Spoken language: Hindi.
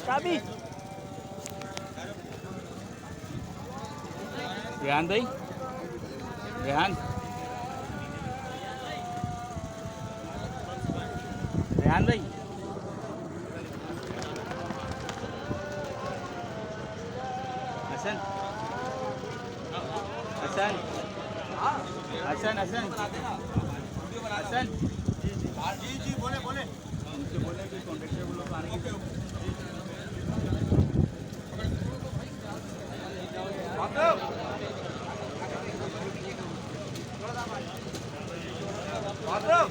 चाबी रेहान भाई, रेहान रेहान भाई, हसन हसन हसन हसन हसन जी जी बोले बोले उनसे बोले कि कॉन्ट्रेक्टर वो लोग आने की माधव